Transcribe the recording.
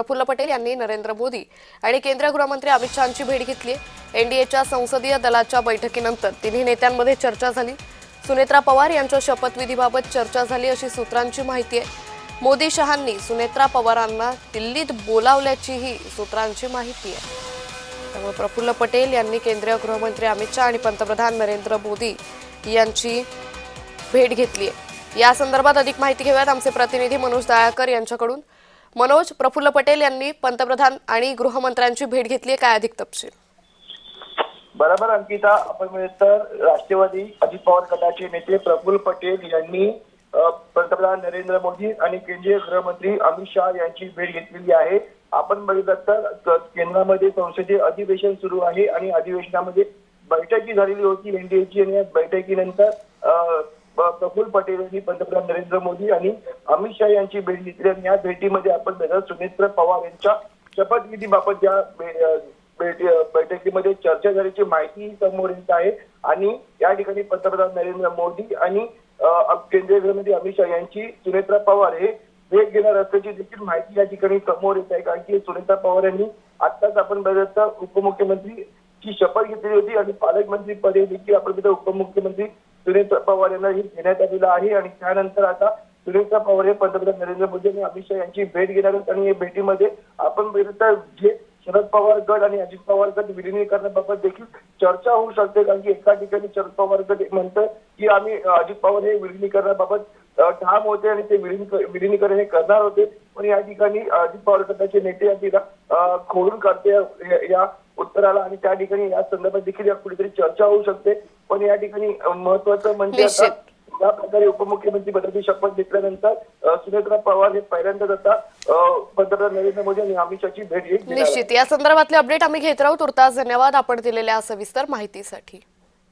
प्रफुल्ल पटेल यांनी नरेंद्र मोदी आणि केंद्रीय गृहमंत्री अमित शहाची भेट घेतली। एनडीएच्या संसदीय दलाच्या बैठकीनंतर तिन्ही नेत्यांमध्ये चर्चा झाली। सुनेत्रा पवार यांच्या शपथविधीबाबत चर्चा झाली अशी सूत्रांची माहिती आहे। मोदी शहांनी सुनेत्रा पवारांना दिल्लीत बोलावल्याचीही सूत्रांची माहिती आहे। त्यामुळे प्रफुल्ल पटेल यांनी केंद्रीय गृहमंत्री अमित शहा आणि पंतप्रधान नरेंद्र मोदी यांची भेट घेतली आहे। या संदर्भात अधिक माहिती घेऊयात आमचे प्रतिनिधी मनोज दायाकर यांच्याकडून। मनोज, प्रफुल्ल पटेल यांनी पंतप्रधान आणि गृहमंत्र्यांची भेट घेतली, काय अधिक तपशील? बरोबर अंकिता, आपण तर राष्ट्रवादी अजित पवार गटाचे नेते प्रफुल्ल पटेल यांनी पंतप्रधान नरेंद्र मोदी आणि केंद्रीय गृहमंत्री अमित शहा यांची भेट घेतलेली आहे। आपण बघितलं तर केंद्रामध्ये संसदीय अधिवेशन सुरू आहे आणि अधिवेशनामध्ये बैठकी झालेली होती एनडीएची आणि या बैठकीनंतर प्रफुल्ल पटेल यांनी पंतप्रधान नरेंद्र मोदी आणि अमित शहा यांची भेट घेतली आणि या भेटीमध्ये आपण सुनेत्रा पवार यांच्या शपथविधीबाबत या बैठकीमध्ये चर्चा झाल्याची माहिती समोर येत आहे। आणि या ठिकाणी पंतप्रधान नरेंद्र मोदी आणि केंद्रीय गृहमंत्री अमित शहा यांची सुनेत्रा पवार हे भेट घेणार असल्याची देखील माहिती या ठिकाणी समोर येत आहे। कारण की सुनेत्रा पवार यांनी आताच आपण बघितलं उपमुख्यमंत्री ची शपथ घेतली होती आणि पालकमंत्री पदे देखील आपण उपमुख्यमंत्री सुनेत्रा पवार यांना देण्यात आलेलं आहे। आणि त्यानंतर आता सुनेत्रा पवार हे पंतप्रधान नरेंद्र मोदी आणि अमित शहा यांची भेट घेणार आहेत आणि या भेटीमध्ये आपण बघितलं जे शरद पवार गट आणि अजित पवार गट विलिनीकरणाबाबत देखील चर्चा होऊ शकते। कारण की एका ठिकाणी शरद पवार गट म्हणतं की आम्ही अजित पवार हे विलिनीकरणाबाबत ठाम होते आणि ते विलिनीकरण हे करणार होते, पण या ठिकाणी अजित पवार गटाचे नेते तिला खोडून काढते या उत्तराला आणि त्या ठिकाणी या संदर्भात देखील कुठेतरी चर्चा होऊ शकते। पण या ठिकाणी महत्वाचं म्हणजे आता या प्रकारे उपमुख्यमंत्री पदाची शपथ घेतल्यानंतर सुनेत्रा पवार हे पहिल्यांदाच आता पंतप्रधान नरेंद्र मोदी आणि अमित शहाची भेट घेणार आहेत। निश्चित या संदर्भातले अपडेट आम्ही घेत राहू। तुर्तास धन्यवाद आपण दिलेल्या सविस्तर माहितीसाठी।